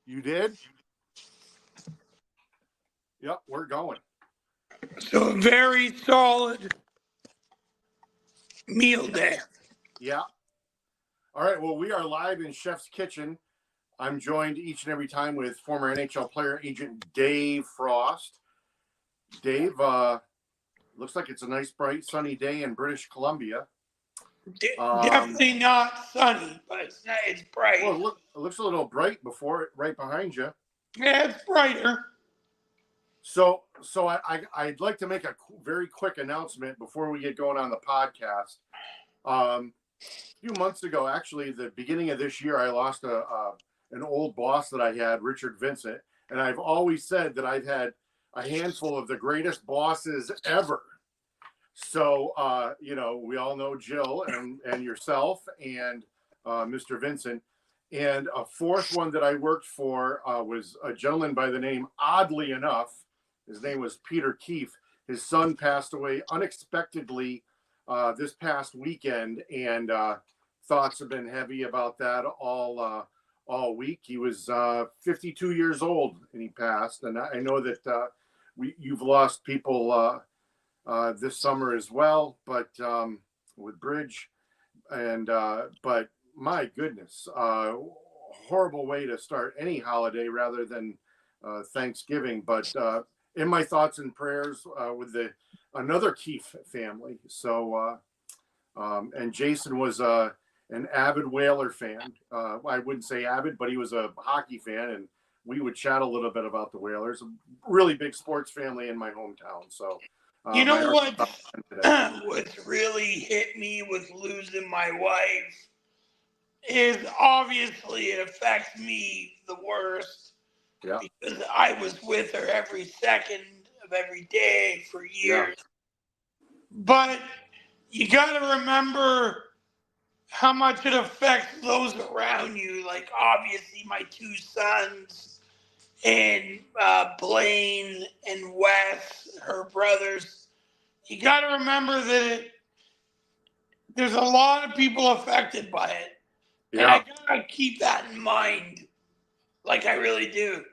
You did? Yep, we're going. So a very solid meal day. Yeah. All right, well, we are live in Chef's Kitchen. I'm joined each and every time with former NHL player agent Dave Frost. Dave, looks like it's a nice, bright, sunny day in British Columbia. Definitely not sunny, but it's bright. Well, it looks a little bright right behind you. Yeah, it's brighter. So I'd like to make a very quick announcement before we get going on the podcast. A few months ago, actually, the beginning of this year, I lost an old boss that I had, Richard Vincent, and I've always said that I've had a handful of the greatest bosses ever. So, we all know Jill and yourself and Mr. Vincent. And a fourth one that I worked for was a gentleman by the name, oddly enough, his name was Peter Keefe. His son passed away unexpectedly this past weekend, and thoughts have been heavy about that all week. He was 52 years old, and he passed. And I know that you've lost people this summer as well, but with Bridge, and but my goodness, horrible way to start any holiday rather than Thanksgiving. But in my thoughts and prayers with another Keefe family. So, and Jason was an avid Whaler fan. I wouldn't say avid, but he was a hockey fan, and we would chat a little bit about the Whalers. A really big sports family in my hometown. So, you know what's really hit me with losing my wife is obviously it affects me the worst. Yeah. Because I was with her every second of every day for years. Yeah. But you got to remember how much it affects those around you. Like, obviously, my two sons and Blaine and Wes, her brothers. You got to remember that there's a lot of people affected by it. Yeah. And I got to keep that in mind. Like, I really do.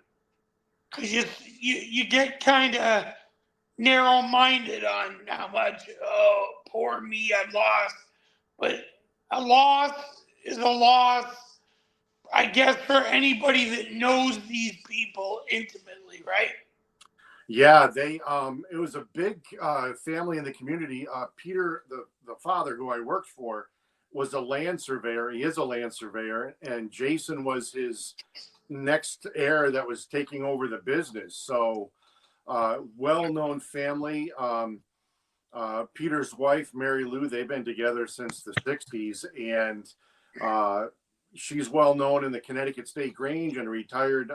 Because you get kind of narrow-minded on how much, poor me, I've lost. But a loss is a loss, I guess, for anybody that knows these people intimately, right? Yeah, it was a big family in the community. Peter, the father who I worked for, was a land surveyor. He is a land surveyor, and Jason was his next heir that was taking over the business. So well-known family. Peter's wife, Mary Lou, they've been together since the 60s, and she's well-known in the Connecticut State Grange and a retired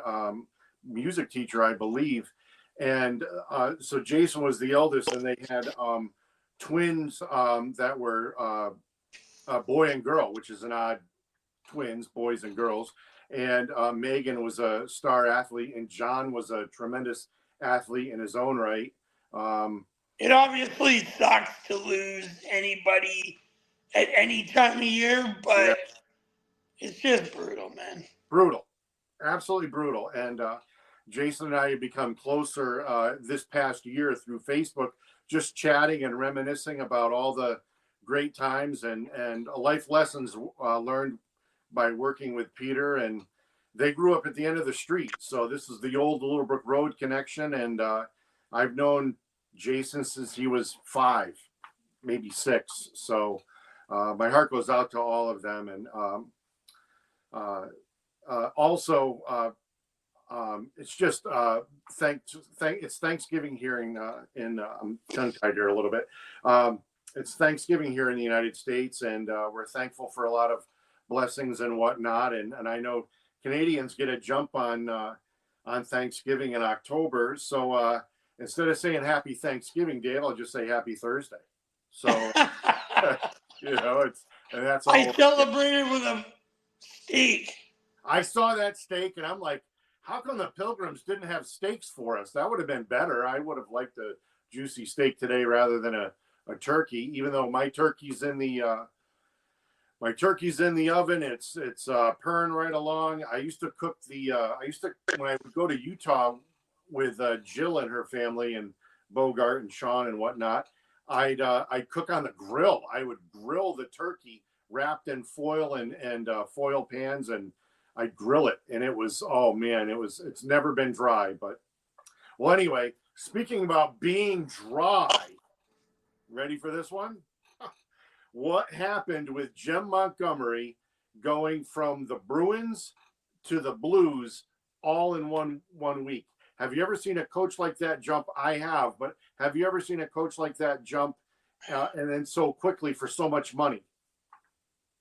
music teacher, I believe. And so Jason was the eldest, and they had twins that were boy and girl, which is an odd twins, boys and girls. And Megan was a star athlete, and John was a tremendous athlete in his own right. It obviously sucks to lose anybody at any time of year, but it's just brutal, man. Brutal. Absolutely brutal. And Jason and I have become closer this past year through Facebook, just chatting and reminiscing about all the great times and life lessons learned by working with Peter. And they grew up at the end of the street. So this is the old Littlebrook Road connection. And I've known Jason since he was 5, maybe 6. So my heart goes out to all of them. And also, it's just it's Thanksgiving here I'm tongue-tied here a little bit. It's Thanksgiving here in the United States, and we're thankful for a lot of blessings and whatnot. And I know Canadians get a jump on Thanksgiving in October. So instead of saying Happy Thanksgiving, Dave, I'll just say Happy Thursday. So that's all. I celebrated with a steak. I saw that steak, and I'm like, how come the Pilgrims didn't have steaks for us? That would have been better. I would have liked a juicy steak today rather than a turkey, even though my turkey's in the My turkey's in the oven. It's purring right along. I used to cook when I would go to Utah with Jill and her family and Bogart and Sean and whatnot. I'd cook on the grill. I would grill the turkey wrapped in foil and foil pans, and I'd grill it. And it was, oh man, it's never been dry. But well, anyway, speaking about being dry, ready for this one? What happened with Jim Montgomery going from the Bruins to the Blues all in one week? Have you ever seen a coach like that jump? I have, but have you ever seen a coach like that jump and then so quickly for so much money?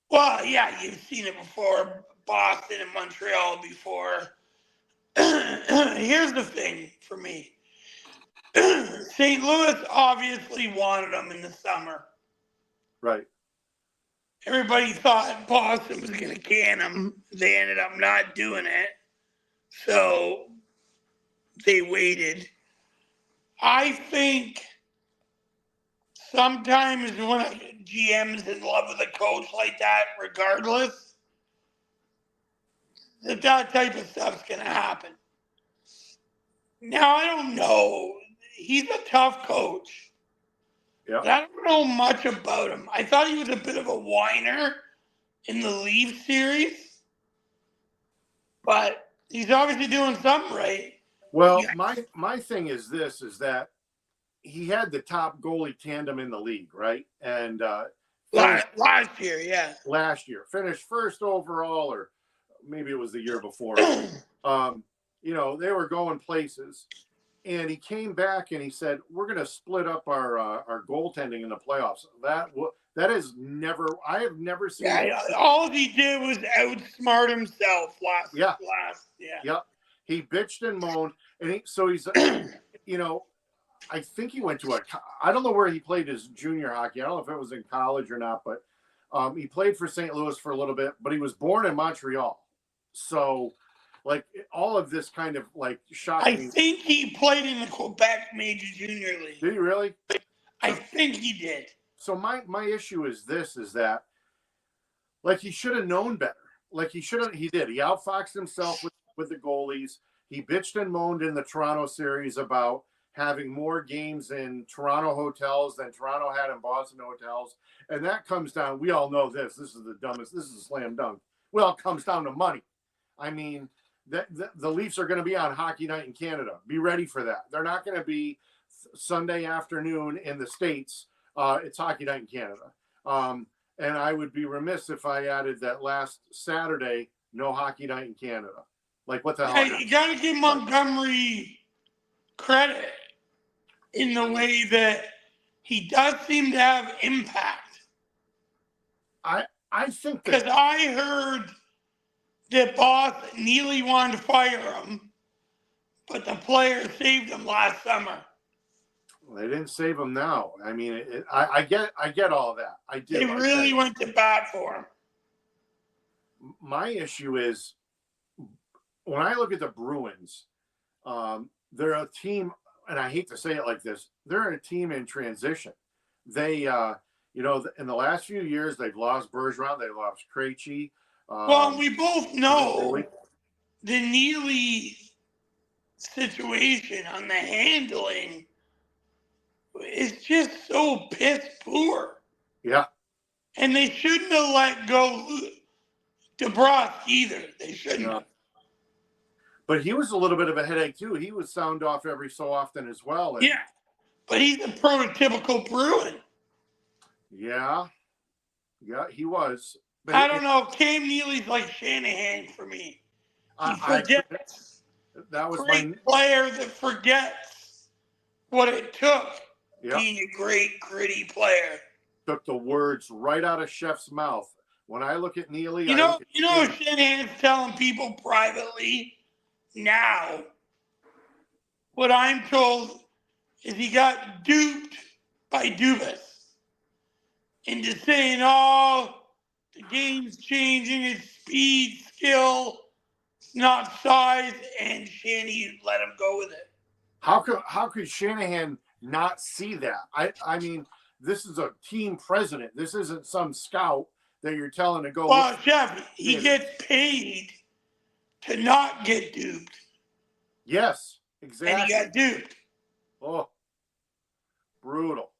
Well, yeah, you've seen it before, Boston and Montreal before. Here's the thing for me. St. Louis obviously wanted him in the summer. Right. Everybody thought Boston was going to can him. They ended up not doing it. So they waited. I think sometimes when a GM's in love with a coach like that, regardless, that type of stuff's going to happen. Now, I don't know. He's a tough coach. Yeah. But I don't know much about him. I thought he was a bit of a whiner in the Leaf series. But he's obviously doing something right. Well, my thing is that he had the top goalie tandem in the league, right? And last year, yeah. Last year. Finished first overall, or maybe it was the year before. You know, they were going places. And he came back and he said, we're going to split up our goaltending in the playoffs. That is never, I have never seen. Yeah, all he did was outsmart himself last. Yeah. He bitched and moaned. And he's, you know, I think he went to I don't know where he played his junior hockey. I don't know if it was in college or not, but he played for St. Louis for a little bit, but he was born in Montreal. So, like, all of this kind of, like, shocking. I think he played in the Quebec Major Junior League. Did he really? I think he did. So my issue is that, like, he should have known better. Like, he did. He outfoxed himself with the goalies. He bitched and moaned in the Toronto series about having more games in Toronto hotels than Toronto had in Boston hotels. And that comes down, we all know this is the dumbest, this is a slam dunk. Well, it comes down to money. I mean, the Leafs are going to be on Hockey Night in Canada. Be ready for that. They're not going to be Sunday afternoon in the States. It's Hockey Night in Canada. And I would be remiss if I added that last Saturday, no Hockey Night in Canada. Like, what the hell? Hey, you got to give Montgomery credit in the way that he does seem to have impact. I think because I heard that boss Neely wanted to fire him, but the player saved him last summer. Well, they didn't save him now. I mean, I get all that. I do. They really went to bat for him. My issue is when I look at the Bruins, they're a team, and I hate to say it like this, they're a team in transition. They, you know, in the last few years, they've lost Bergeron, they lost Krejci. Well, we both know the Neely situation on the handling is just so piss poor. Yeah. And they shouldn't have let go DeBrusque either. They shouldn't have. But he was a little bit of a headache, too. He would sound off every so often as well. And, yeah. But he's a prototypical Bruin. Yeah. Yeah, he was. But I don't know. Cam Neely's like Shanahan for me. He forgets. That was great player that forgets what it took being a great, gritty player. Took the words right out of Sheff's mouth. When I look at Neely, you know Shanahan's telling people privately now. What I'm told is he got duped by Dubas into saying, "Oh, the game's changing, it's speed, skill, it's not size," and Shanny let him go with it. How could Shanahan not see that? I mean, this is a team president. This isn't some scout that you're telling to go. Well, Sheff, he gets paid to not get duped. Yes, exactly. And he got duped. Oh, brutal.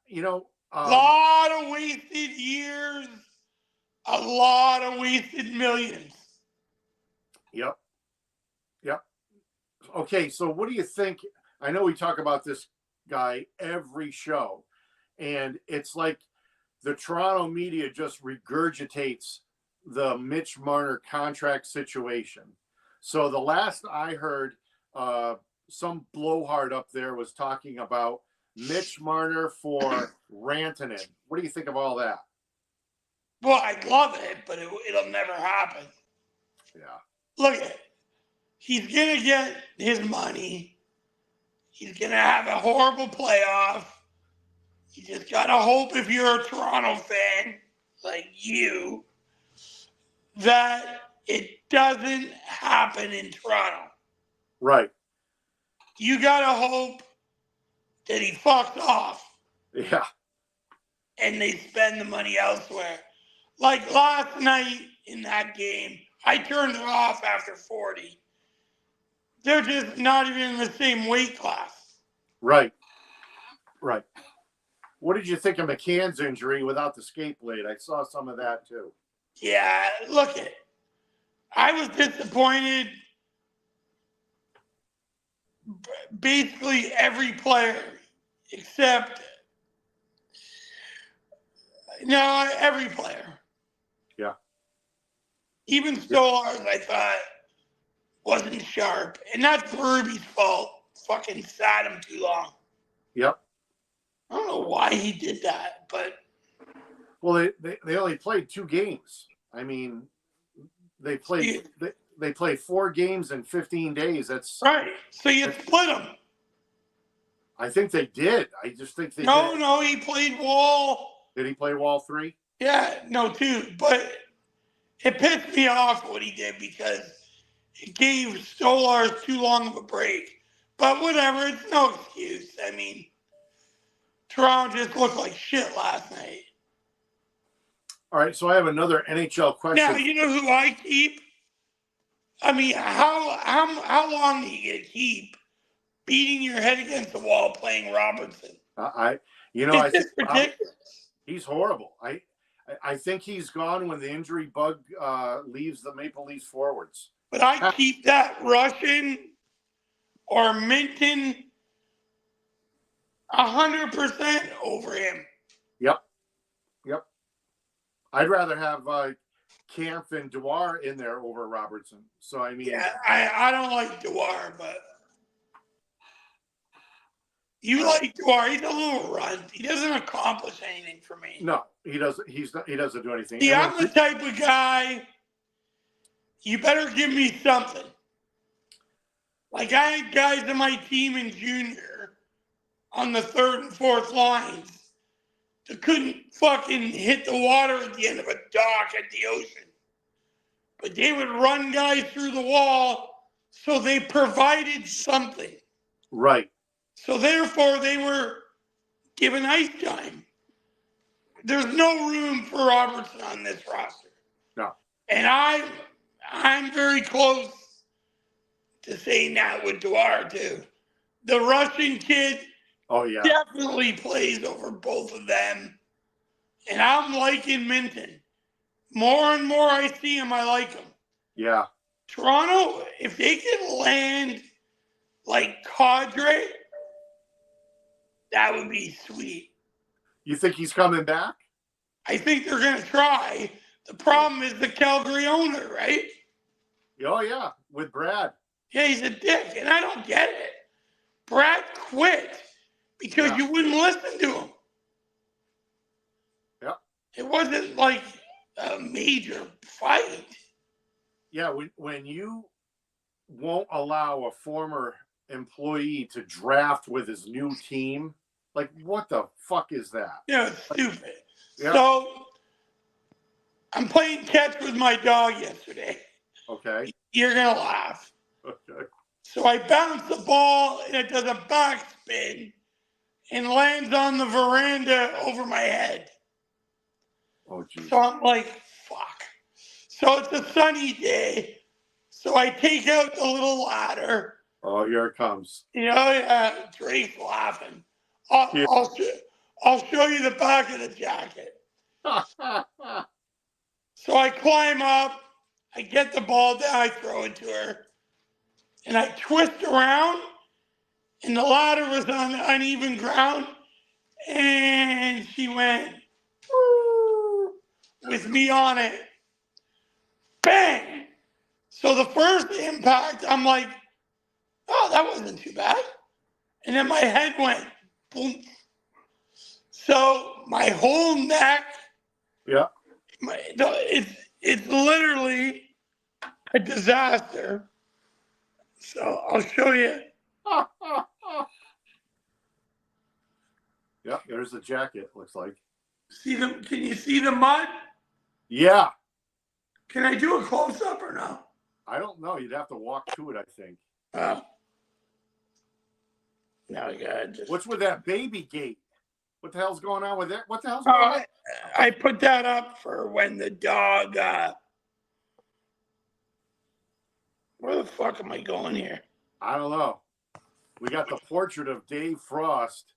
You know, A lot of wasted years, a lot of wasted millions. Yep. Yep. Okay, so what do you think? I know we talk about this guy every show, and it's like the Toronto media just regurgitates the Mitch Marner contract situation. So the last I heard, some blowhard up there was talking about Mitch Marner for Rantanen. What do you think of all that? Well, I'd love it, but it'll never happen. Yeah. Look at it. He's going to get his money. He's going to have a horrible playoff. You just got to hope, if you're a Toronto fan like you, that it doesn't happen in Toronto. Right. You got to hope that he fucks off. Yeah. And they spend the money elsewhere. Like last night in that game, I turned it off after 40. They're just not even in the same weight class. Right. Right. What did you think of McCann's injury without the skate blade? I saw some of that too. Yeah, look at it. I was disappointed. Basically every player except, no, every player. Yeah. Even Stolars, I thought, wasn't sharp. And that's Ruby's fault. Fucking sat him too long. Yep. I don't know why he did that, but. Well, they only played 2 games. I mean, they played 4 games in 15 days. That's right. So you split them. I think they did. I just think they did. No, he played Wall. Did he play Wall 3? Yeah, no, 2. But it pissed me off what he did because it gave Stolars too long of a break. But whatever, it's no excuse. I mean, Toronto just looked like shit last night. All right, so I have another NHL question. Now, you know who I keep? I mean, how long do you get to keep beating your head against the wall playing Robertson? I think ridiculous. He's horrible. I think he's gone when the injury bug leaves the Maple Leafs forwards. But I keep that Russian or Minton 100% over him. Yep. I'd rather have Kampf and Dewar in there over Robertson. So, I mean. Yeah, I don't like Dewar, but. You like Dewar. He's a little runt. He doesn't accomplish anything for me. No, he doesn't. He doesn't do anything. See, I'm the type of guy, you better give me something. Like, I had guys on my team in junior on the 3rd and 4th lines that couldn't fucking hit the water at the end of a dock at the ocean. But they would run guys through the wall, so they provided something. Right. So therefore, they were given ice time. There's no room for Robertson on this roster. No. And I'm very close to saying that with Dewar, too. The Russian kid definitely plays over both of them. And I'm liking Minton. More and more I see him, I like him. Yeah. Toronto, if they can land like Cadre, that would be sweet. You think he's coming back? I think they're going to try. The problem is the Calgary owner, right? Oh, yeah, with Brad. Yeah, he's a dick, and I don't get it. Brad quit because you wouldn't listen to him. Yeah. It wasn't like a major fight. Yeah, when you won't allow a former employee to draft with his new team, like, what the fuck is that? Yeah, it's stupid. Yeah. So, I'm playing catch with my dog yesterday. Okay. You're going to laugh. Okay. So I bounce the ball, and it does a backspin and lands on the veranda over my head. Oh, geez. So I'm like, fuck. So it's a sunny day. So I take out the little ladder. Oh, here it comes. Yeah, Drake's laughing. Yeah. I'll show you the back of the jacket. So I climb up, I get the ball down, I throw it to her, and I twist around, and the ladder was on uneven ground, and she went with me on it. Bang! So the first impact, I'm like, oh, that wasn't too bad. And then my head went boom. So my whole neck, Yeah. it's literally a disaster. So I'll show you. Yeah, there's the jacket, looks like. Can you see the mud? Yeah. Can I do a close up or no? I don't know. You'd have to walk to it, I think. Now I gotta just. What's with that baby gate? What the hell's going on with that? What the hell's going on? I put that up for when the dog. Where the fuck am I going here? I don't know. We got the portrait of Dave Frost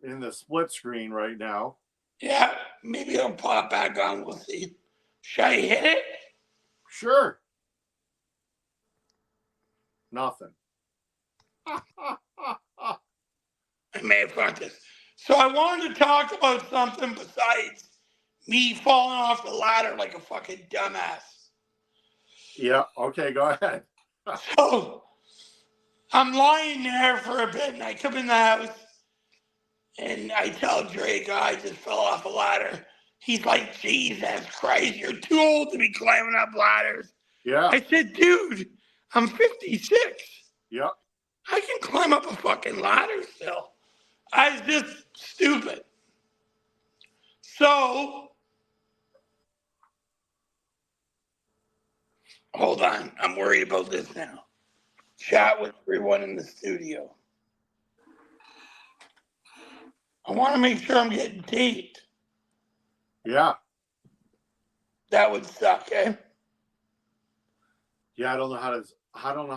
in the split screen right now. Yeah, maybe it'll pop back on. We'll see. Should I hit it? Sure. Nothing. I may have got this. So I wanted to talk about something besides me falling off the ladder like a fucking dumbass. Yeah. Okay. Go ahead. So I'm lying there for a bit, and I come in the house, and I tell Drake, oh, I just fell off a ladder. He's like, Jesus Christ, you're too old to be climbing up ladders. Yeah. I said, dude, I'm 56. Yep. I can climb up a fucking ladder still. I was just stupid. So, hold on. I'm worried about this now. Chat with everyone in the studio. I want to make sure I'm getting taped. Yeah. That would suck, eh? Yeah, I don't know how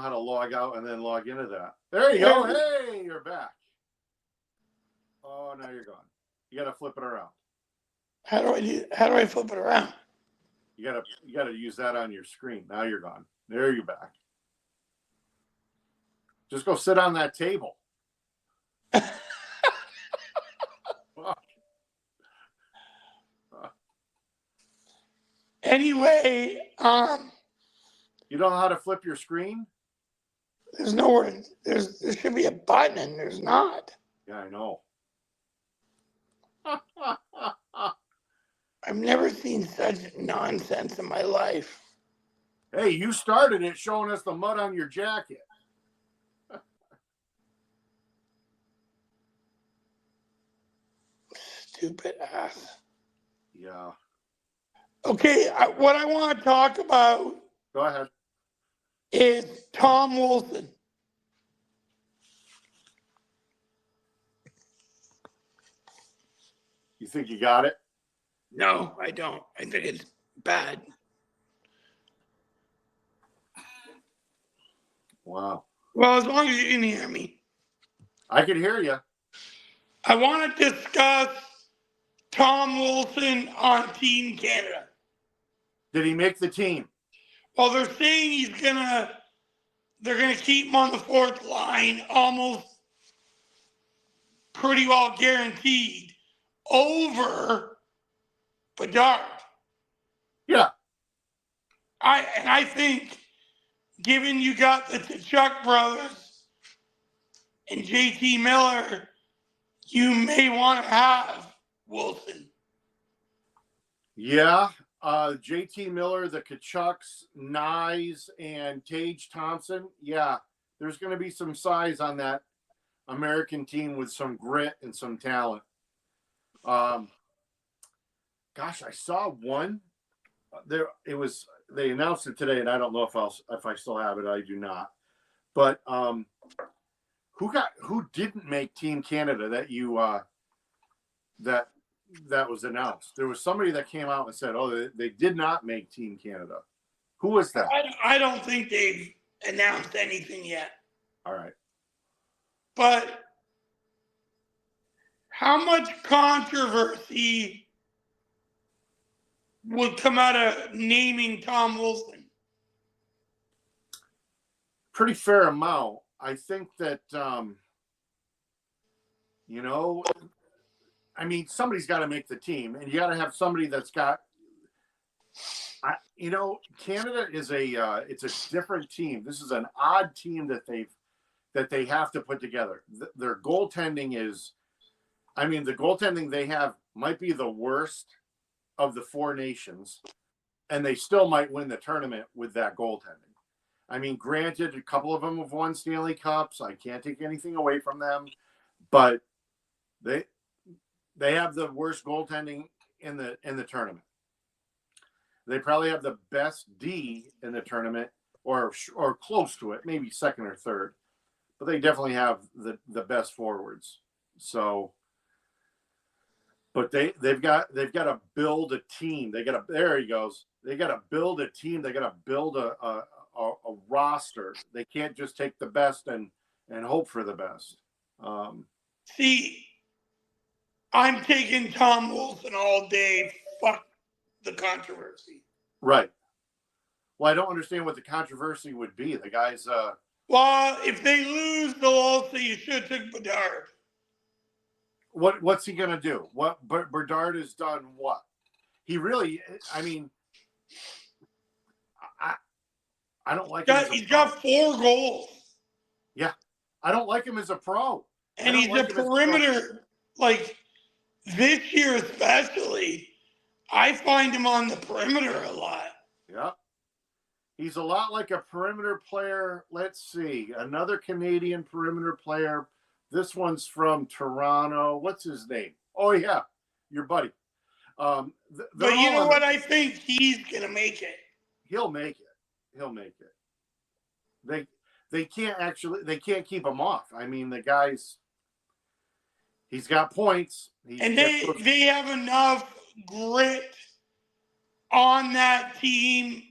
to log out and then log into that. There you go. Hey, you're back. Oh, now you're gone. You got to flip it around. How do I flip it around? You got to use that on your screen. Now you're gone. There you're back. Just go sit on that table. Anyway, you don't know how to flip your screen? There's nowhere. There should be a button, and there's not. Yeah, I know. I've never seen such nonsense in my life. Hey, you started it showing us the mud on your jacket. Stupid ass. Yeah. Okay, what I want to talk about. Go ahead. Is Tom Wilson. You think you got it? No, I don't. I think it's bad. Wow. Well, as long as you can hear me. I can hear you. I want to discuss Tom Wilson on Team Canada. Did he make the team? Well, they're saying they're gonna keep him on the fourth line, almost pretty well guaranteed, over Bedard. Yeah. I think, given you got the Tkachuk brothers and JT Miller, you may want to have Wilson. Yeah. JT Miller, the Tkachuks, Nyes, and Tage Thompson. Yeah, there's going to be some size on that American team with some grit and some talent. Gosh, I saw one. There, it was. They announced it today, and I don't know if I still have it. I do not. But who didn't make Team Canada that that was announced. There was somebody that came out and said, "Oh, they did not make Team Canada." Who was that? I don't think they've announced anything yet. All right. But how much controversy would come out of naming Tom Wilson? Pretty fair amount. I think that, I mean, somebody's got to make the team, and you got to have somebody that's got, Canada is it's a different team. This is an odd team that they have to put together. Their goaltending is, the goaltending they have might be the worst of the four nations, and they still might win the tournament with that goaltending. I mean, granted, a couple of them have won Stanley Cups. I can't take anything away from them, but they have the worst goaltending in the tournament. They probably have the best D in the tournament, or close to it, maybe second or third, but they definitely have the best forwards. So, but they've got to build a team. There he goes. They got to build a team. They got to build a roster. They can't just take the best and hope for the best. See, I'm taking Tom Wilson all day. Fuck the controversy. Right. Well, I don't understand what the controversy would be. The guy's well, if they lose, they'll all say you should have took Bedard. What's he gonna do? What Bedard has done what? He really, I don't like him. He's got 4 goals. Yeah. I don't like him as a pro. And he's a perimeter. Like, this year especially, I find him on the perimeter a lot. Yeah. He's a lot like a perimeter player. Let's see. Another Canadian perimeter player. This one's from Toronto. What's his name? Oh, yeah. Your buddy. But you know what? I think he's going to make it. He'll make it. They can't keep him off. I mean, the guy's, he's got points. And they have enough grit on that team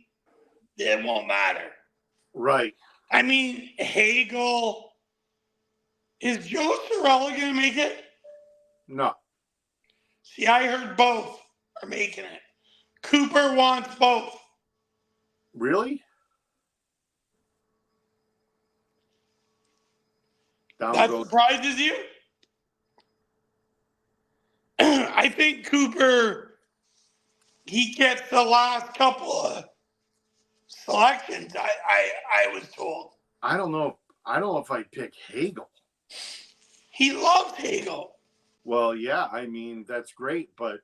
that it won't matter. Right. I mean, Hagel. Is Joe Sorella going to make it? No. See, I heard both are making it. Cooper wants both. Really? That surprises you? I think Cooper, he gets the last couple of selections, I was told. I don't know if I'd pick Hagel. He loves Hagel. Well, yeah, that's great, but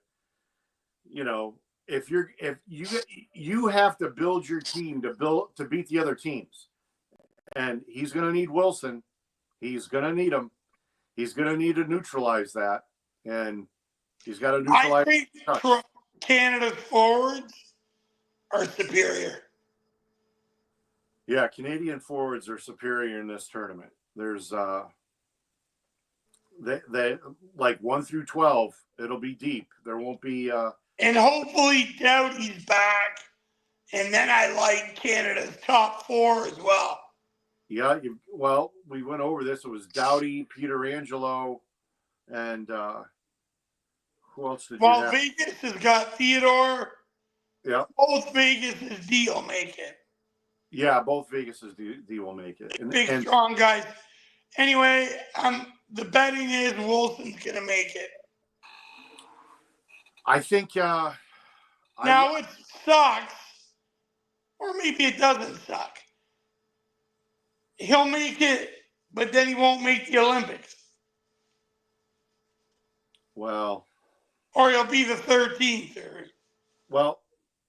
if you have to build your team to beat the other teams, and he's going to need Wilson. He's going to need him. He's going to need to neutralize that, and he's got to neutralize. I think Canada's forwards are superior. Yeah, Canadian forwards are superior in this tournament. There's they like 1 through 12. It'll be deep. There won't be. And hopefully Doughty's back, and then I like Canada's top 4 as well. Yeah, we went over this. It was Doughty, Pietrangelo, and who else did you have? Vegas has got Theodore. Yeah. Both Vegas' D will make it. Yeah, both Vegas' D will make it. Big, strong guys. Anyway, the betting is Wilson's going to make it. I think. Now it sucks, or maybe it doesn't suck. He'll make it, but then he won't make the Olympics. Well. Or he'll be the 13th. Well,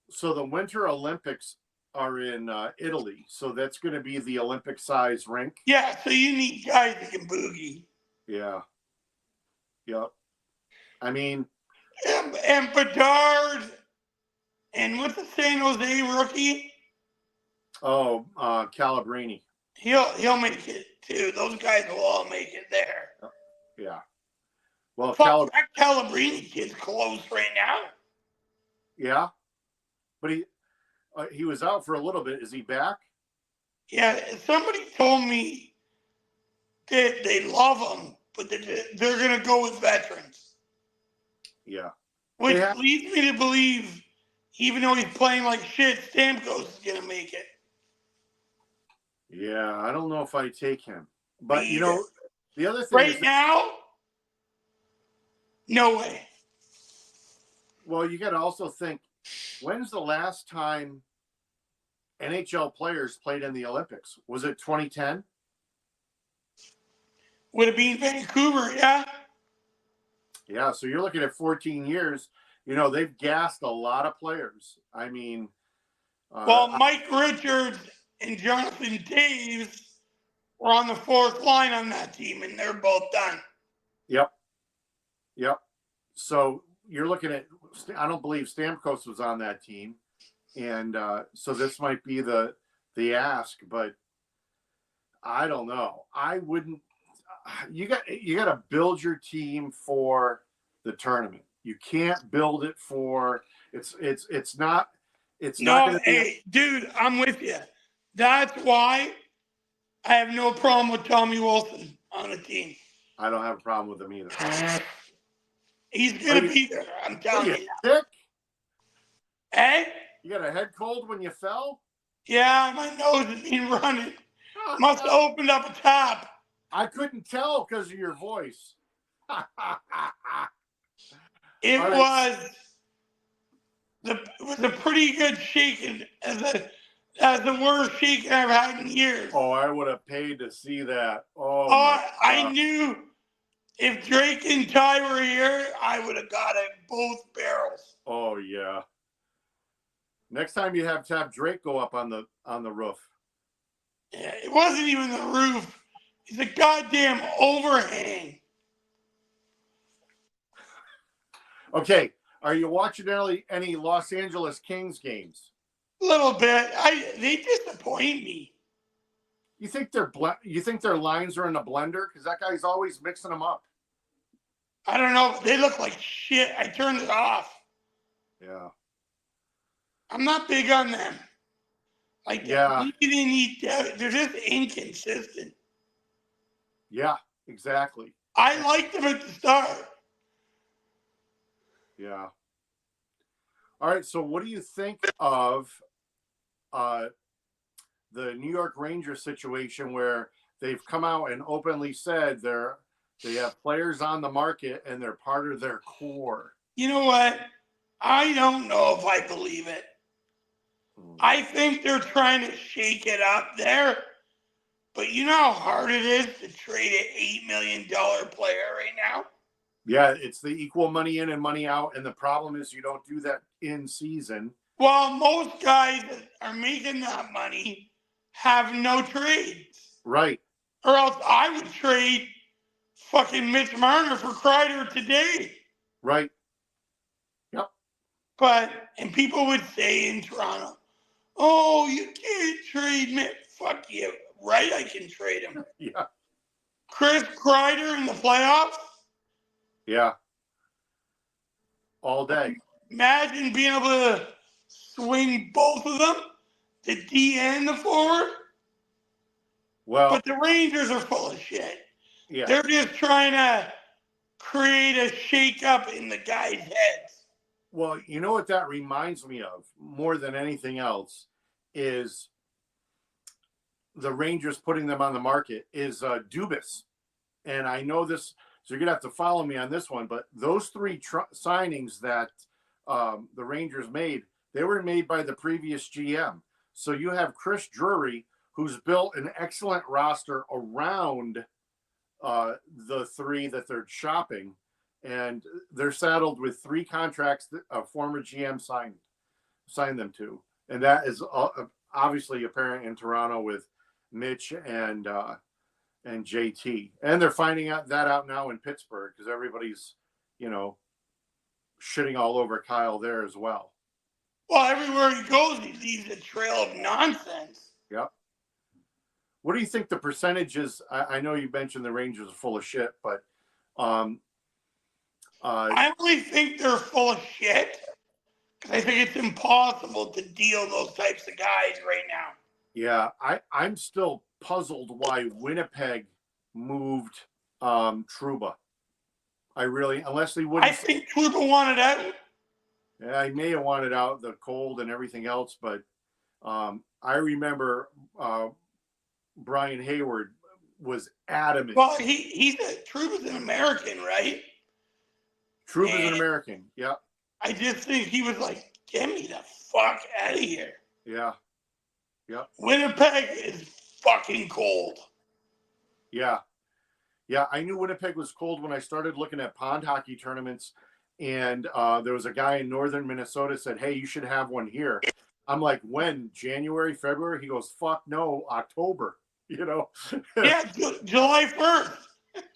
so the Winter Olympics are in Italy, so that's going to be the Olympic-size rink. Yeah, so you need guys that can boogie. Yeah. Yep. And Bedard, and what's the San Jose rookie? Oh, Calabrini. He'll make it too. Those guys will all make it there. Yeah. Well, Fuck, that Calabrini kid's close right now. Yeah, but he was out for a little bit. Is he back? Yeah, somebody told me that they love him, but they're going to go with veterans. Yeah. Which leads me to believe, even though he's playing like shit, Stamkos is going to make it. Yeah, I don't know if I take him. But, you know, the other thing right now, no way. Well, you got to also think, when's the last time NHL players played in the Olympics? Was it 2010? Would it be in Vancouver? Yeah. Yeah, so you're looking at 14 years. You know, they've gassed a lot of players. I mean, well, Mike Richards and Jonathan Taves were on the fourth line on that team, and they're both done. Yep. So you're looking at, I don't believe Stamkos was on that team. And so this might be the ask, but I don't know. I wouldn't. You got to build your team for the tournament. You can't build it for it's not. It's no, not going to be. Hey, dude, I'm with you. That's why I have no problem with Tommy Wilson on the team. I don't have a problem with him either. He's going to be there. I'm telling you. Sick? Hey? You got a head cold when you fell? Yeah, my nose has been running. Must have opened up a tap. I couldn't tell because of your voice. It was a pretty good shaking, as the worst shaking I've had in years. Oh, I would have paid to see that. Oh, I knew if Drake and Ty were here, I would have got it both barrels. Oh yeah. Next time you have to have Drake go up on the roof. Yeah, it wasn't even the roof. It's a goddamn overhang. Okay, are you watching any Los Angeles Kings games? A little bit. They disappoint me. You think their lines are in a blender? Because that guy's always mixing them up. I don't know. They look like shit. I turned it off. Yeah. I'm not big on them. Like, yeah, they're just inconsistent. Yeah, exactly. I liked them at the start. Yeah. All right. So, what do you think of the New York Rangers situation where they've come out and openly said they have players on the market and they're part of their core? You know what? I don't know if I believe it. I think they're trying to shake it up there. But you know how hard it is to trade an $8 million player right now? Yeah, it's the equal money in and money out. And the problem is you don't do that in season. Well, most guys that are making that money have no trades. Right. Or else I would trade fucking Mitch Marner for Kreider today. Right. Yep. And people would say in Toronto, oh, you can't trade Mitch. Fuck you. Right, I can trade him. Yeah. Chris Kreider in the playoffs? Yeah. All day. Imagine being able to swing both of them, the D and the forward. Well, but the Rangers are full of shit. Yeah. They're just trying to create a shakeup in the guys' heads. Well, you know what that reminds me of more than anything else is the Rangers putting them on the market is Dubas. And I know this, so you're going to have to follow me on this one, but those three signings that the Rangers made, they were made by the previous GM. So you have Chris Drury, who's built an excellent roster around the three that they're shopping. And they're saddled with three contracts that a former GM signed them to. And that is obviously apparent in Toronto with Mitch and JT. And they're finding out now in Pittsburgh because everybody's, shitting all over Kyle there as well. Well, everywhere he goes, he leaves a trail of nonsense. Yep. What do you think the percentage is? I know you mentioned the Rangers are full of shit, but I only think they're full of shit. Because I think it's impossible to deal those types of guys right now. Yeah, I'm still puzzled why Winnipeg moved Trouba. I really, unless they wouldn't. I think Trouba wanted out. Yeah, I may have wanted out the cold and everything else, but I remember Brian Hayward was adamant. Well, Trouba's an American, right? Trouba's an American. Yeah. I just think he was like, get me the fuck out of here. Yeah. Yeah. Winnipeg is fucking cold. Yeah. Yeah. I knew Winnipeg was cold when I started looking at pond hockey tournaments. And there was a guy in northern Minnesota said, hey, you should have one here. I'm like, when? January, February? He goes, fuck no, October. You know? Yeah, July 1st.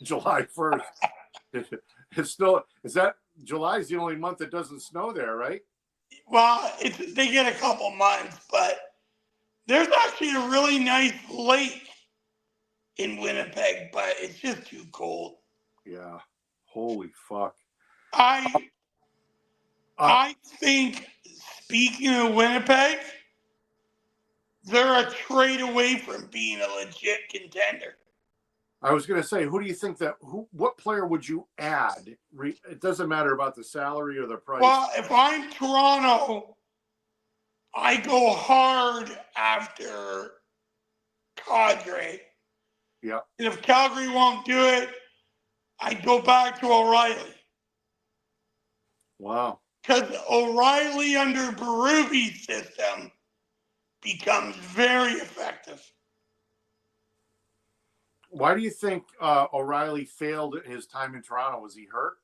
July 1st. It's still, is that, July is the only month that doesn't snow there, right? Well, they get a couple months, but there's actually a really nice lake in Winnipeg, but it's just too cold. Yeah. Holy fuck. I think, speaking of Winnipeg, they're a trade away from being a legit contender. I was going to say, who do you think what player would you add? It doesn't matter about the salary or the price. Well, if I'm Toronto, I go hard after Cadre. Yeah. And if Calgary won't do it, I go back to O'Reilly. Wow. Because O'Reilly under Berube's system becomes very effective. Why do you think O'Reilly failed at his time in Toronto? Was he hurt?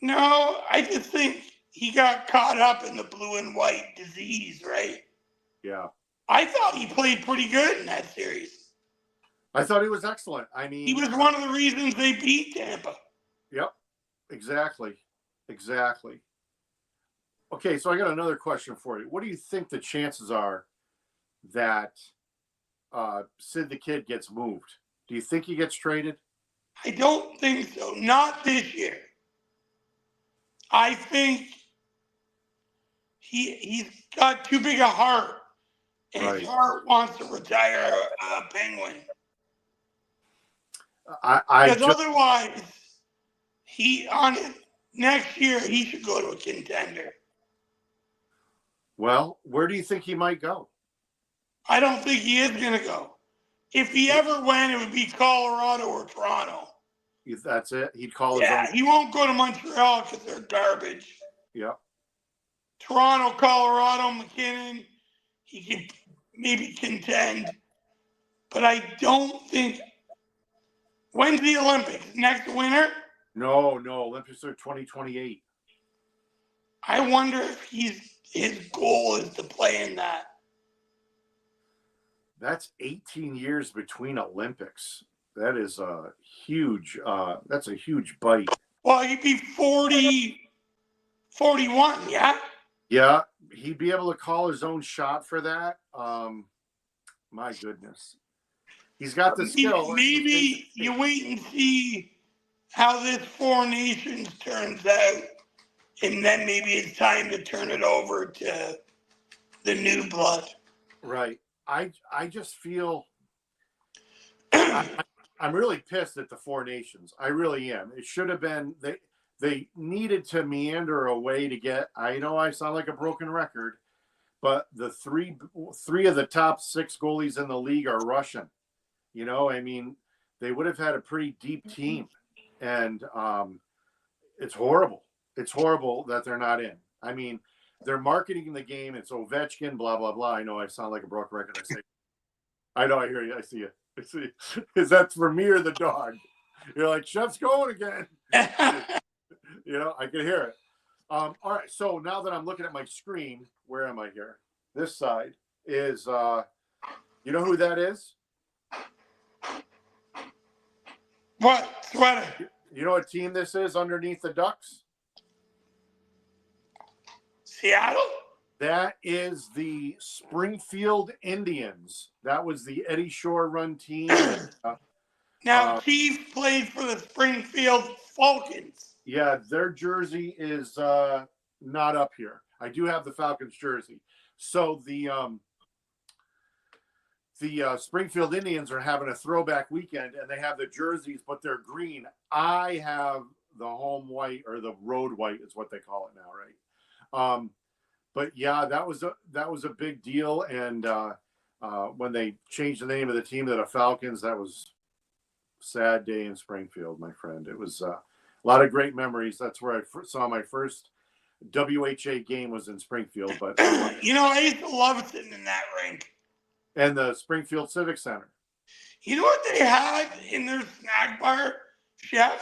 No, I just think he got caught up in the blue and white disease, right? Yeah. I thought he played pretty good in that series. I thought he was excellent. I mean, he was one of the reasons they beat Tampa. Yep. Exactly. Okay, so I got another question for you. What do you think the chances are that Sid the Kid gets moved? Do you think he gets traded? I don't think so. Not this year. I think he's got too big a heart, and his heart wants to retire a Penguin. Because otherwise, next year he should go to a contender. Well, where do you think he might go? I don't think he is going to go. If he ever went, it would be Colorado or Toronto. That's it? He'd call his own? Yeah, he won't go to Montreal because they're garbage. Yep. Toronto, Colorado, McKinnon, he can maybe contend. But I don't think... When's the Olympics? Next winter? No. Olympics are 2028. I wonder if his goal is to play in that. That's 18 years between Olympics. That is a huge, that's a huge bite. Well, he'd be 41, yeah? Yeah, he'd be able to call his own shot for that. My goodness. He's got the skill. Maybe you wait and see how this Four Nations turns out, and then maybe it's time to turn it over to the new blood. Right. I just feel I'm really pissed at the Four Nations. I really am. It should have been they needed to meander a way to get. I know I sound like a broken record, but the three of the top 6 goalies in the league are Russian. You know, I mean, they would have had a pretty deep team, and it's horrible. It's horrible that they're not in. I mean, they're marketing the game. It's Ovechkin, blah, blah, blah. I know I sound like a broken record. I know, I hear you. I see you. Is that for me or the dog? You're like, Chef's going again. You know, I can hear it. All right. So now that I'm looking at my screen, where am I here? This side is, you know who that is? What? Sweater. You know what team this is underneath the Ducks? Seattle? That is the Springfield Indians. That was the Eddie Shore run team. Now, Chief played for the Springfield Falcons. Yeah, their jersey is not up here. I do have the Falcons jersey. So the Springfield Indians are having a throwback weekend, and they have the jerseys, but they're green. I have the home white, or the road white is what they call it now, right? But yeah, that was a big deal. And when they changed the name of the team to the Falcons, that was a sad day in Springfield, my friend. It was a lot of great memories. That's where I saw my first WHA game was in Springfield. But I used to love sitting in that rink. And the Springfield Civic Center. You know what they had in their snack bar, Sheff?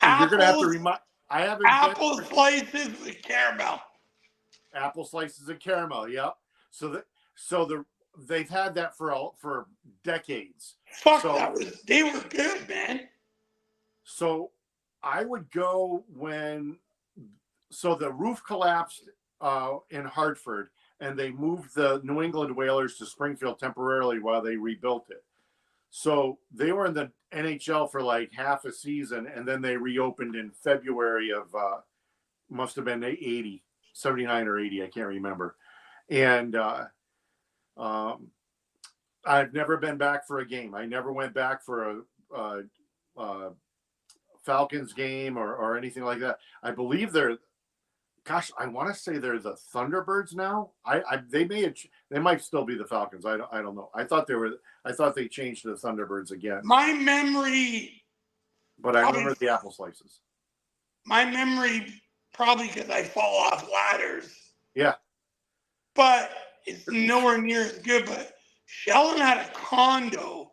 You're gonna have to remind. I haven't. Apple slices with caramel. Apple slices and caramel. Yep. They've had that for decades. They were good, man. So I would go the roof collapsed in Hartford, and they moved the New England Whalers to Springfield temporarily while they rebuilt it. So they were in the NHL for like half a season, and then they reopened in February of must have been 80, 79 or 80, I can't remember. And I've never been back for a game. I never went back for a Falcons game or anything like that. I believe I want to say they're the Thunderbirds now. They might still be the Falcons. I don't know. I thought they changed to the Thunderbirds again. My memory. But I remember the apple slices. My memory, probably because I fall off ladders. Yeah. But it's nowhere near as good. But Sheldon had a condo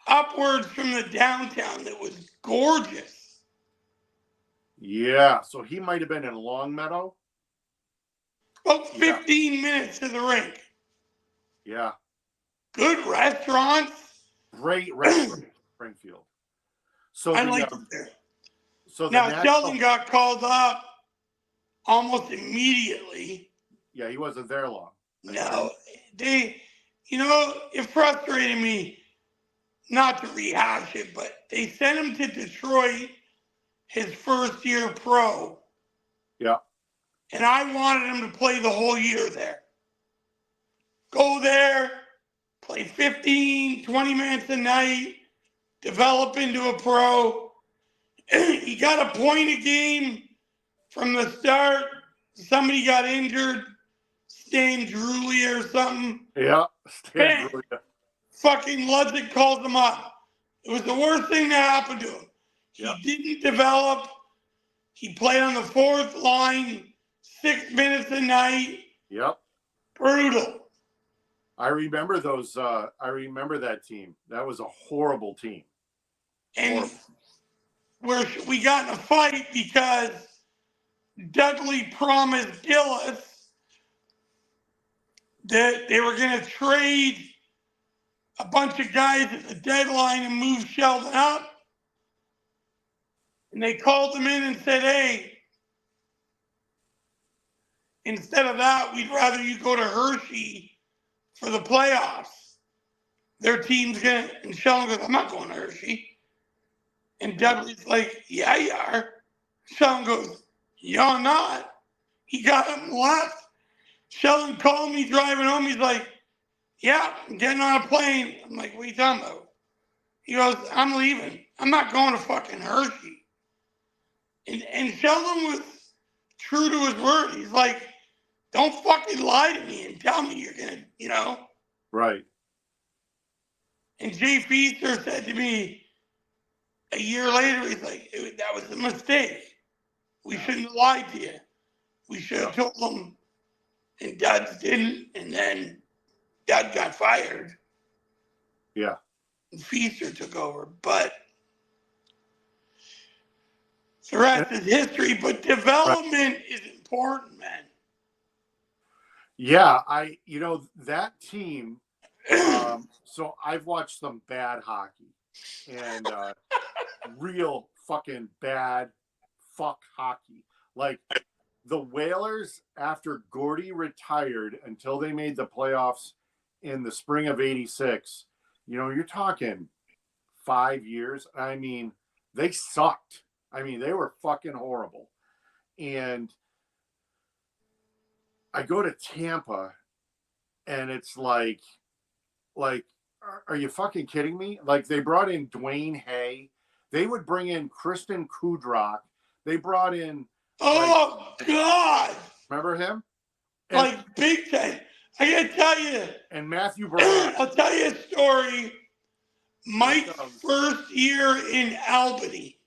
upwards from the downtown that was gorgeous. Yeah, so he might have been in Longmeadow. About 15 minutes to the rink. Yeah. Good restaurants. Great restaurant in Springfield. So I liked it there. So now Sheldon got called up almost immediately. Yeah, he wasn't there long. No, it frustrated me, not to rehash it, but they sent him to Detroit his first year pro. Yeah. And I wanted him to play the whole year there. Go there, play 15, 20 minutes a night, develop into a pro. He got a point a game from the start. Somebody got injured. Stan Drewley or something. Yeah, Stan Drewley. Fucking Ludwig called him up. It was the worst thing that happened to him. He didn't develop. He played on the fourth line, 6 minutes a night. Yep. Brutal. I remember those. I remember that team. That was a horrible team. And we got in a fight because Dudley promised Gillis that they were going to trade a bunch of guys at the deadline and move Sheldon up. And they called him in and said, hey, instead of that, we'd rather you go to Hershey for the playoffs. Their team's going to, and Sheldon goes, I'm not going to Hershey. And Dudley's like, yeah, you are. Sheldon goes, you're not. He got up and left. Sheldon called me driving home. He's like, yeah, I'm getting on a plane. I'm like, what are you talking about? He goes, I'm leaving. I'm not going to fucking Hershey. And Sheldon was true to his word. He's like, don't fucking lie to me and tell me you're going to, Right. And Jay Feaster said to me a year later, he's like, that was a mistake. We shouldn't have lied to you. We should have told them. And Dud didn't. And then Dud got fired. Yeah. And Feaster took over. But the rest is history. But development is important, man. Yeah, that team. So I've watched some bad hockey and real fucking bad fuck hockey. Like the Whalers, after Gordy retired until they made the playoffs in the spring of '86. You know, you're talking 5 years. I mean, they sucked. I mean, they were fucking horrible. And I go to Tampa, and it's like, are you fucking kidding me? Like, they brought in Dwayne Hay. They would bring in Kristen Kudrock. They brought in. Oh, God. Remember him? And, like, big time. I got to tell you. And Matthew Brown. I'll tell you a story. Mike's first year in Albany.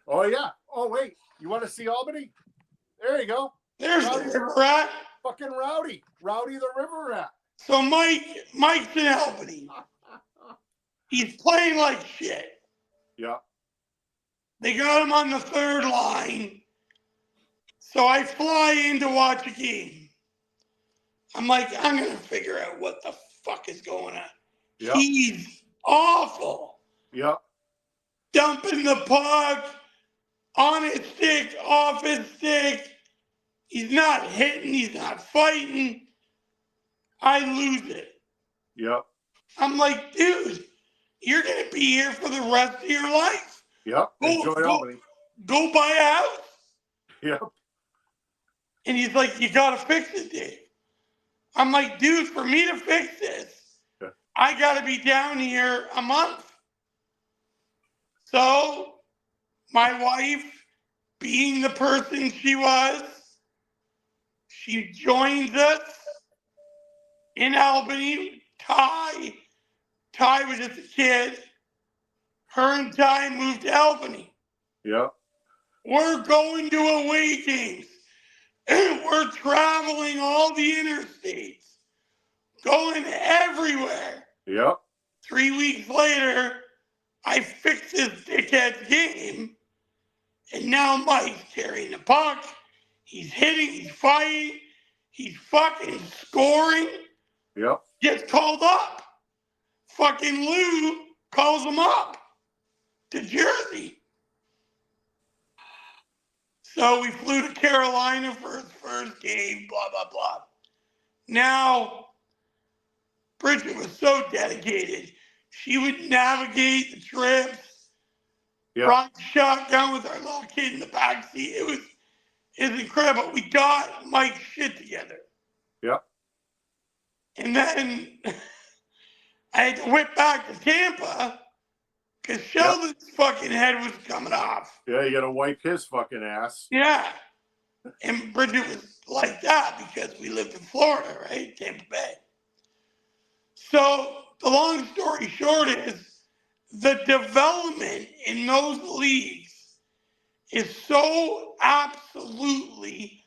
Oh, yeah. Oh, wait. You want to see Albany? There you go. There's Rowdy, the river rat. Fucking Rowdy. Rowdy the river rat. So Mike's in Albany. He's playing like shit. Yeah. They got him on the third line. So I fly in to watch a game. I'm like, I'm going to figure out what the fuck is going on. Yep. He's awful. Yep. Dumping the puck on his stick, off his stick. He's not hitting. He's not fighting. I lose it. Yep. I'm like, dude, you're going to be here for the rest of your life. Yep. Enjoy Albany. Go buy a house. Yep. And he's like, you got to fix it, Dave. I'm like, dude, for me to fix this, yeah, I got to be down here a month. So my wife, being the person she was, she joins us in Albany. Ty was just a kid. Her and Ty moved to Albany. Yep. We're going to away games. We're traveling all the interstates. Going everywhere. Yep. 3 weeks later, I fix this dickhead's game. And now Mike's carrying the puck. He's hitting, he's fighting, he's fucking scoring. Yep. Gets called up. Fucking Lou calls him up to Jersey. So we flew to Carolina for his first game, blah, blah, blah. Now, Bridget was so dedicated. She would navigate the trips, yep, ride shotgun with our little kid in the backseat. It was incredible. We got Mike's shit together. Yep. And then I had to whip back to Tampa because Sheldon's fucking head was coming off. Yeah, you got to wipe his fucking ass. Yeah. And Bridget was like that because we lived in Florida, right? Tampa Bay. So the long story short is the development in those leagues is so absolutely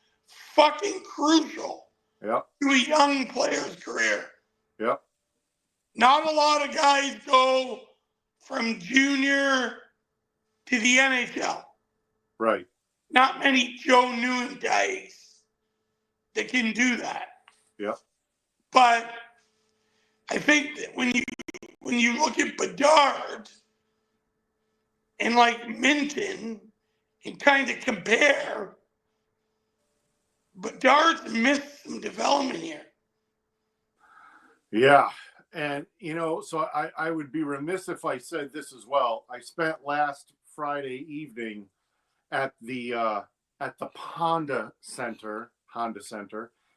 fucking crucial, yep, to a young player's career. Yep. Not a lot of guys go from junior to the NHL. Right. Not many Joe Nieuwendyks that can do that. Yep. But I think that when you look at Bedard and like Minton and kind of compare, Bedard's missed some development here. Yeah. And, you know, so I would be remiss if I said this as well. I spent last Friday evening at the Honda Center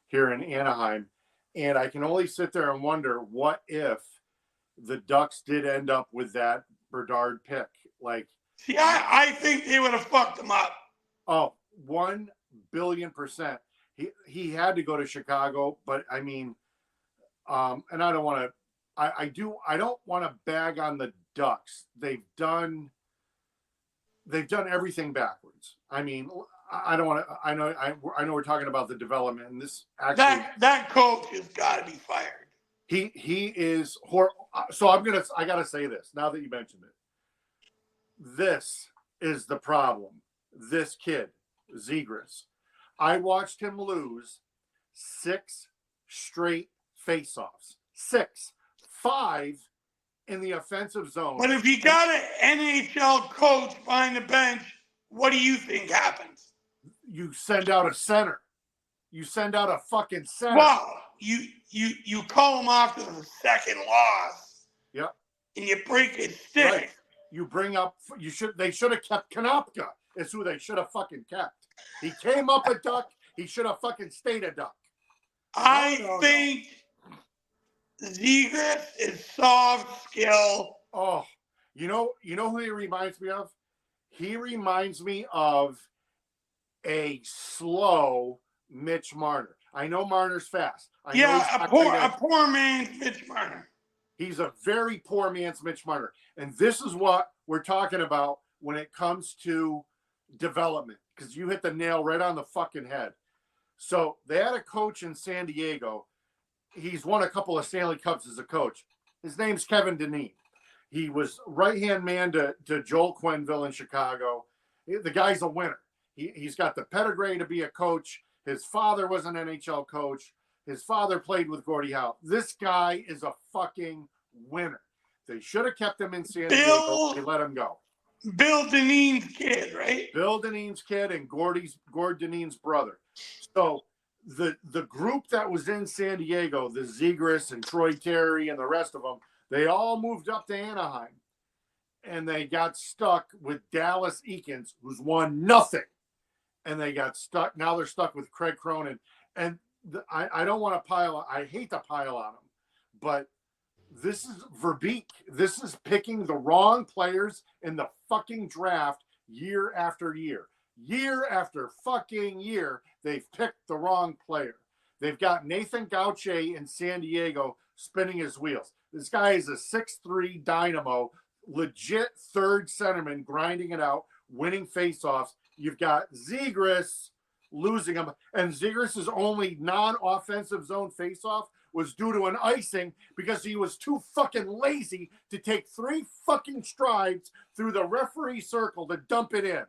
here in Anaheim. And I can only sit there and wonder, what if the Ducks did end up with that Bedard pick? Like, see, I think they would have fucked him up. Oh, 1 billion %. He had to go to Chicago, but I mean, and I don't want to. I don't want to bag on the Ducks. They've done everything backwards. I mean, I don't want to. I know we're talking about the development, and this actually that coach has got to be fired. He is horrible. So I gotta say this now that you mentioned it. This is the problem. This kid, Zegras. I watched him lose 6 straight faceoffs. 6, 5 in the offensive zone. But if you got an NHL coach behind the bench, what do you think happens? You send out a center. You send out a fucking center. Wow. you call them off to the second loss. Yep. And you break his stick. Right. You bring up. They should have kept Konopka. Is who they should have fucking kept. He came up a duck. He should have fucking stayed a duck. I think Zegras is soft skill. Oh, you know who he reminds me of? He reminds me of a slow Mitch Marner. I know Marner's fast. A poor man's Mitch Marner. He's a very poor man's Mitch Marner. And this is what we're talking about when it comes to development, because you hit the nail right on the fucking head. So they had a coach in San Diego. He's won a couple of Stanley Cups as a coach. His name's Kevin Dineen. He was right-hand man to Joel Quenneville in Chicago. The guy's a winner. He's got the pedigree to be a coach. His father was an NHL coach. His father played with Gordie Howe. This guy is a fucking winner. They should have kept him in San Diego. They let him go. Bill Dineen's kid, right? Bill Dineen's kid and Gord Dineen's brother. So the group that was in San Diego, the Zegras and Troy Terry and the rest of them, they all moved up to Anaheim. And they got stuck with Dallas Eakins, who's won nothing. And they got stuck. Now they're stuck with Craig Cronin. And I don't want to pile on. I hate to pile on them. But this is Verbeek. This is picking the wrong players in the fucking draft year after year. Year after fucking year, they've picked the wrong player. They've got Nathan Gauthier in San Diego spinning his wheels. This guy is a 6'3" dynamo, legit third centerman, grinding it out, winning faceoffs. You've got Zegras losing him, and Zegras' only non-offensive zone faceoff was due to an icing because he was too fucking lazy to take 3 fucking strides through the referee circle to dump it in.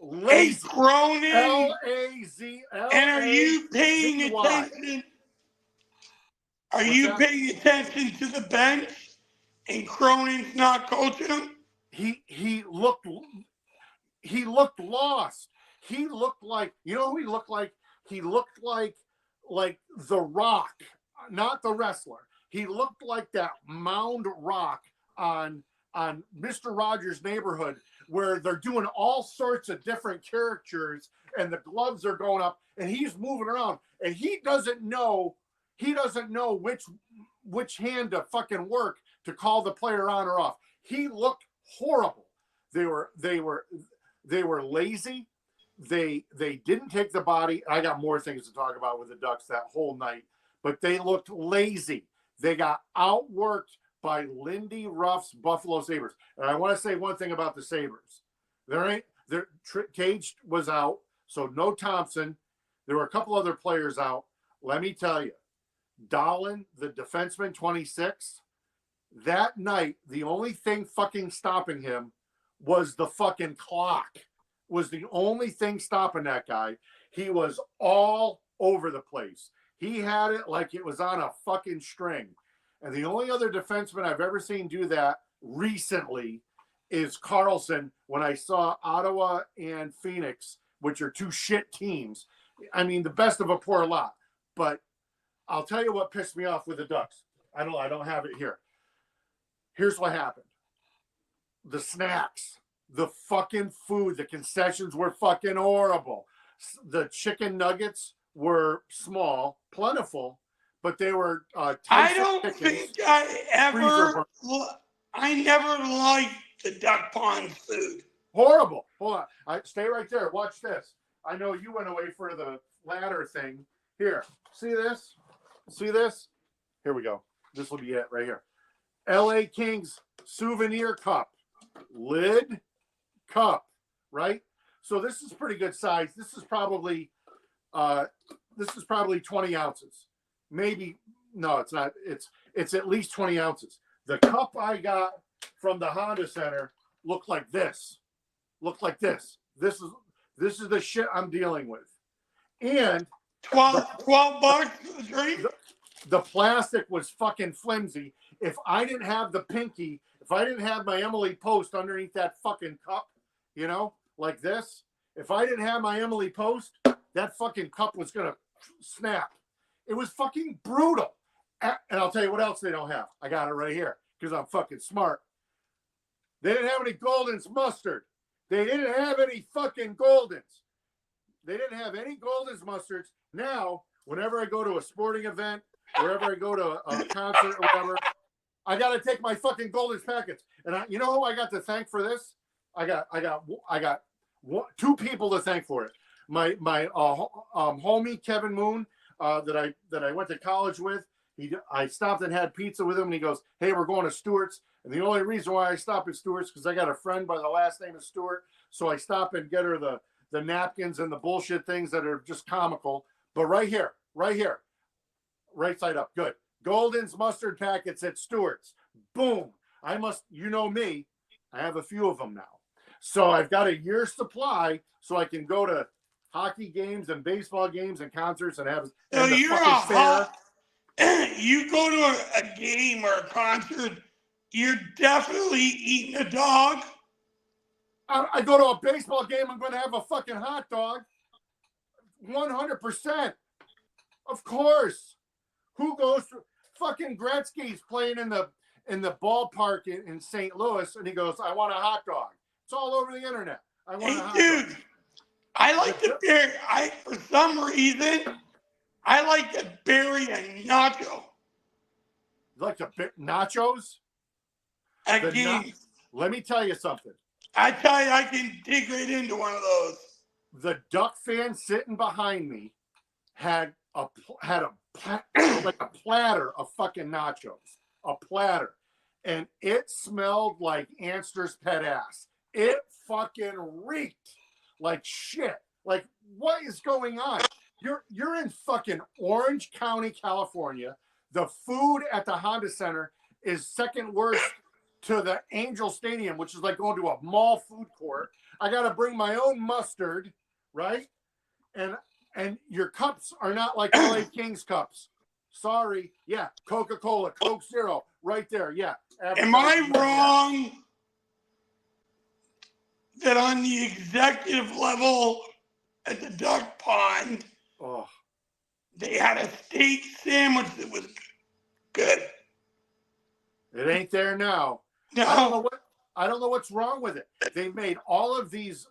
Lazy. Hey, Cronin. L-A-Z. And are you paying attention? Are you paying attention to the bench? And Cronin's not coaching him? He looked lost. He looked like, you know who he looked like? He looked like The Rock, not the wrestler. He looked like that mound rock on Mr. Rogers' Neighborhood, where they're doing all sorts of different characters and the gloves are going up and he's moving around and he doesn't know which hand to fucking work to call the player on or off. He looked horrible. They were lazy. They didn't take the body. I got more things to talk about with the Ducks that whole night, but they looked lazy. They got outworked by Lindy Ruff's Buffalo Sabres. And I want to say one thing about the Sabres. Cage was out, so no Thompson. There were a couple other players out. Let me tell you, Dahlin, the defenseman, 26, that night, the only thing fucking stopping him was the fucking clock. Was the only thing stopping that guy. He was all over the place. He had it like it was on a fucking string. And the only other defenseman I've ever seen do that recently is Carlson when I saw Ottawa and Phoenix, which are 2 shit teams. I mean, the best of a poor lot. But I'll tell you what pissed me off with the Ducks. I don't have it here. Here's what happened. The snacks, the fucking food, the concessions were fucking horrible. The chicken nuggets were small, plentiful, but they were I don't think I never liked the Duck Pond food. Horrible. Hold on. Stay right there. Watch this. I know you went away for the ladder thing. Here. See this? See this? Here we go. This will be it right here. LA Kings souvenir cup. Lid cup. Right? So this is pretty good size. This is probably 20 ounces. Maybe no, it's not. It's at least 20 ounces. The cup I got from the Honda Center looked like this. Looked like this. This is the shit I'm dealing with. And 12 bucks for the drink? The plastic was fucking flimsy. If I didn't have the pinky, if I didn't have my Emily Post underneath that fucking cup, you know, like this, if I didn't have my Emily Post, that fucking cup was going to snap. It was fucking brutal. And I'll tell you what else they don't have. I got it right here because I'm fucking smart. They didn't have any Golden's mustard. They didn't have any fucking Golden's. They didn't have any Golden's mustards. Now, whenever I go to a sporting event, wherever I go to a concert or whatever, I got to take my fucking Golden's packets. And you know who I got to thank for this? I got two people to thank for it. My homie Kevin Moon that I went to college with. I stopped and had pizza with him, and he goes, "Hey, we're going to Stewart's." And the only reason why I stop at Stewart's because I got a friend by the last name of Stewart, so I stop and get her the napkins and the bullshit things that are just comical. But right here, right side up, good. Golden's mustard packets at Stewart's. Boom. You know me, I have a few of them now. So I've got a year's supply so I can go to hockey games and baseball games and concerts and have so and you're you go to a game or a concert, you're definitely eating a dog. I go to a baseball game, I'm going to have a fucking hot dog. 100%. Of course. Who goes to fucking Gretzky's playing in the ballpark in St. Louis, and he goes, "I want a hot dog." It's all over the internet. I want a hot dog. I like to bury. For some reason, I like to bury a nacho. You like to nachos? Again, let me tell you something. I tell you, I can dig right into one of those. The Duck fan sitting behind me had like a platter of fucking nachos, a platter, and it smelled like Amster's pet ass. It fucking reeked like shit. Like, what is going on? You're in fucking Orange County, California. The food at the Honda Center is second worst to the Angel Stadium, which is like going to a mall food court. I got to bring my own mustard, right? And your cups are not like LA Kings cups. Sorry. Yeah, Coca-Cola, Coke Zero, right there. Yeah. Am I wrong that on the executive level at the Duck Pond, they had a steak sandwich that was good? It ain't there now. No. I don't know what's wrong with it. They made all of these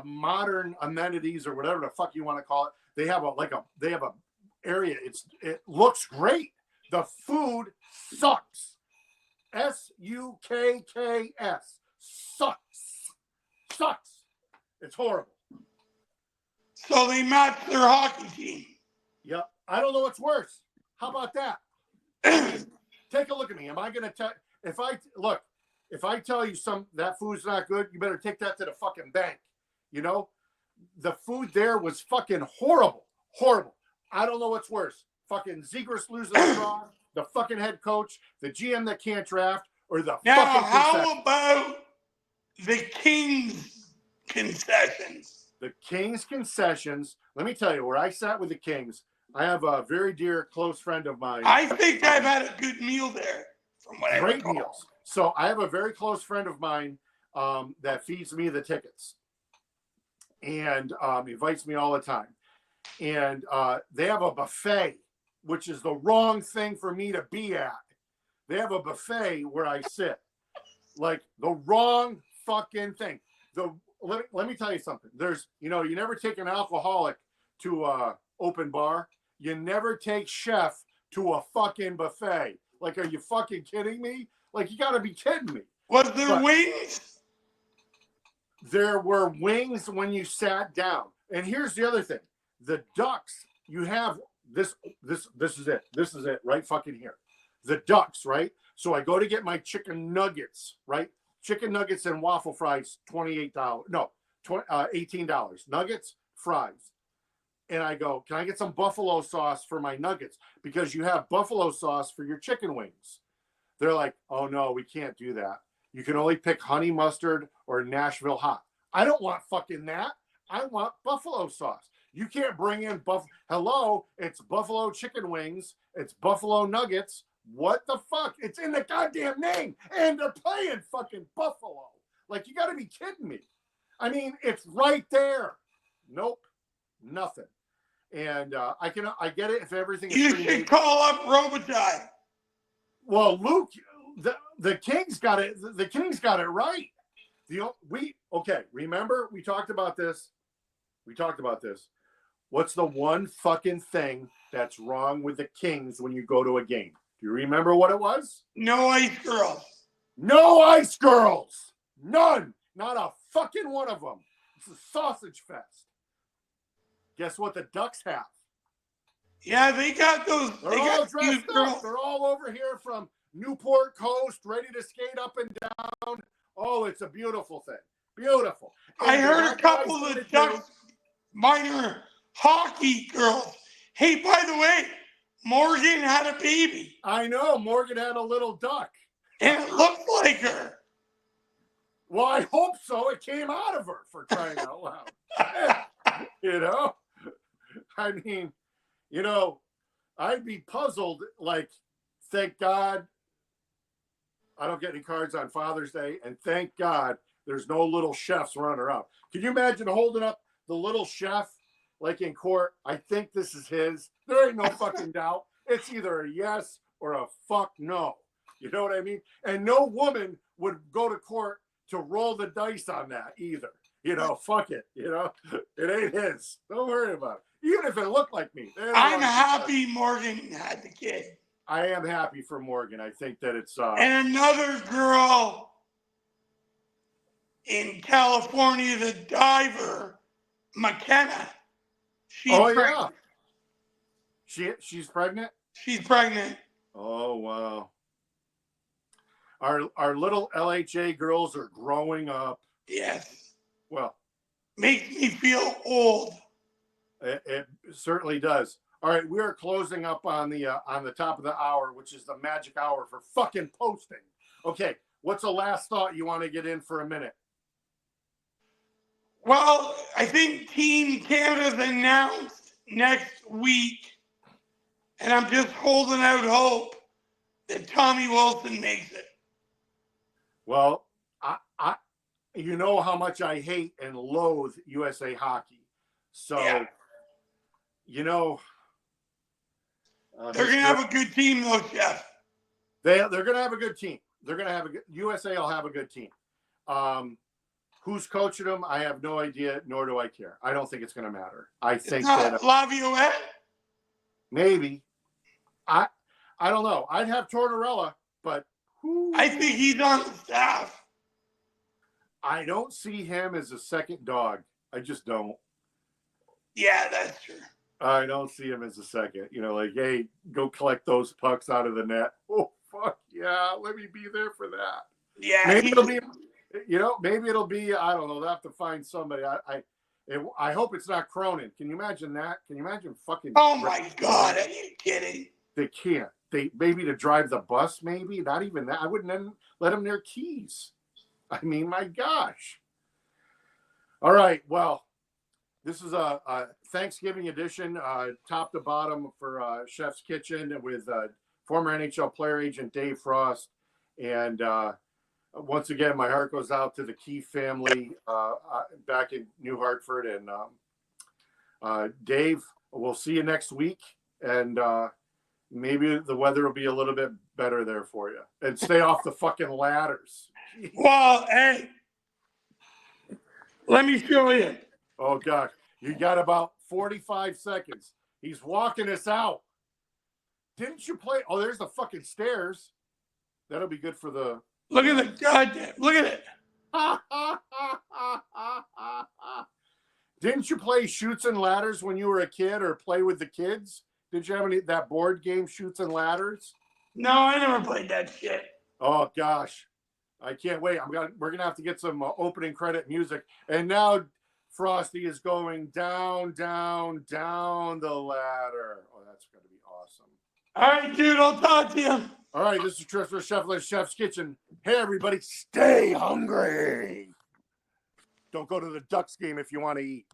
modern amenities or whatever the fuck you want to call it. They have a area. It looks great. The food sucks. SUKKS sucks. It's horrible. So they match their hockey team. Yep. I don't know what's worse. How about that? Take a look at me. Am I going to tell? If I tell you that food's not good, you better take that to the fucking bank. You know, the food there was fucking horrible. I don't know what's worse. Fucking Zegras losing the draw, the fucking head coach, the GM that can't draft, or the now, fucking how about the Kings concessions? The Kings concessions. Let me tell you, where I sat with the Kings, I have a very dear, close friend of mine. I think I've had a good meal there. From what Great meals. So I have a very close friend of mine that feeds me the tickets and invites me all the time. And they have a buffet, which is the wrong thing for me to be at. They have a buffet where I sit. Like the wrong fucking thing. Let me tell you something. You never take an alcoholic to a open bar. You never take Sheff to a fucking buffet. Like, are you fucking kidding me? Like, you got to be kidding me. Was there wings? There were wings when you sat down. And here's the other thing. The Ducks, you have this is it. This is it right fucking here. The Ducks, right? So I go to get my chicken nuggets, right? Chicken nuggets and waffle fries, $28. No, $18. Nuggets, fries. And I go, can I get some buffalo sauce for my nuggets? Because you have buffalo sauce for your chicken wings. They're like, oh, no, we can't do that. You can only pick honey mustard or Nashville hot. I don't want fucking that. I want buffalo sauce. You can't bring in hello, it's buffalo chicken wings. It's buffalo nuggets. What the fuck? It's in the goddamn name. And they're playing fucking buffalo. Like, you got to be kidding me. I mean, it's right there. Nope. Nothing. And I get it if everything is You pretty should major. call up Robitaille. Well, Luke, the Kings got it. The Kings got it right. Remember we talked about this. What's the one fucking thing that's wrong with the Kings when you go to a game? Do you remember what it was? No ice girls. No ice girls. None. Not a fucking one of them. It's a sausage fest. Guess what the Ducks have? Yeah, they got those. They're They all got dressed cute up. girls. They're all over here from Newport Coast, ready to skate up and down. Oh, it's a beautiful thing. Beautiful. And I heard a that guy couple of said the it Ducks too. minor hockey girls. Hey, by the way, Morgan had a baby, I know. Morgan had a little duck. and it looked like her. Well, I hope so. It came out of her, for crying out loud. You know? I mean, you know, I'd be puzzled, like, thank God I don't get any cards on Father's Day, and thank God there's no little Sheffs running around. Can you imagine holding up the little Sheff, like in court? I think this is his. There ain't no fucking doubt. It's either a yes or a fuck no. You know what I mean? And no woman would go to court to roll the dice on that either. You know, fuck it. You know, it ain't his. Don't worry about it. Even if it looked like me. I'm happy Morgan had the kid. I am happy for Morgan. I think that it's And another girl in California, the diver, McKenna. She's pregnant. Yeah. She's pregnant? She's pregnant. Oh wow. Our little LHA girls are growing up. Yes. Well, makes me feel old. It certainly does. All right, we are closing up on the top of the hour, which is the magic hour for fucking posting. Okay, what's the last thought you want to get in for a minute? Well, I think Team Canada's announced next week, and I'm just holding out hope that Tommy Wilson makes it. Well, I you know how much I hate and loathe USA Hockey. So, yeah. You know, they're going to have a good team, though, Sheff. They're going to have a good team. They're going to have USA will have a good team. Who's coaching them? I have no idea, nor do I care. I don't think it's going to matter. I think that Laviolette? Maybe. I don't know. I'd have Tortorella, but who? I think he's on the staff. I don't see him as a second dog. I just don't. Yeah, that's true. I don't see him as a second. You know, like, hey, go collect those pucks out of the net. Oh, fuck yeah. Let me be there for that. Yeah. Maybe it'll be, maybe it'll be, I don't know. They'll have to find somebody. I hope it's not Cronin. Can you imagine that? Can you imagine fucking? Oh, my God. Are you kidding? They can't. Maybe to drive the bus, maybe. Not even that. I wouldn't let them near keys. I mean, my gosh. All right. Well, this is a Thanksgiving edition, top to bottom for Chef's Kitchen with former NHL player agent Dave Frost. And once again, my heart goes out to the Key family back in New Hartford. And Dave, we'll see you next week. And maybe the weather will be a little bit better there for you. And stay off the fucking ladders. Well, hey, let me show you. Oh, God. You got about 45 seconds. He's walking us out. Didn't you play? Oh, there's the fucking stairs. That'll be good for the... Look at the goddamn... Look at it. Didn't you play Chutes and Ladders when you were a kid or play with the kids? Did you have that board game, Chutes and Ladders? No, I never played that shit. Oh, gosh. I can't wait. We're going to have to get some opening credit music. And now Frosty is going down, down, down the ladder. Oh, that's going to be awesome. All right, dude. I'll talk to you. All right. This is Christopher Sheffler's Chef's Kitchen. Hey, everybody. Stay hungry. Don't go to the Ducks game if you want to eat.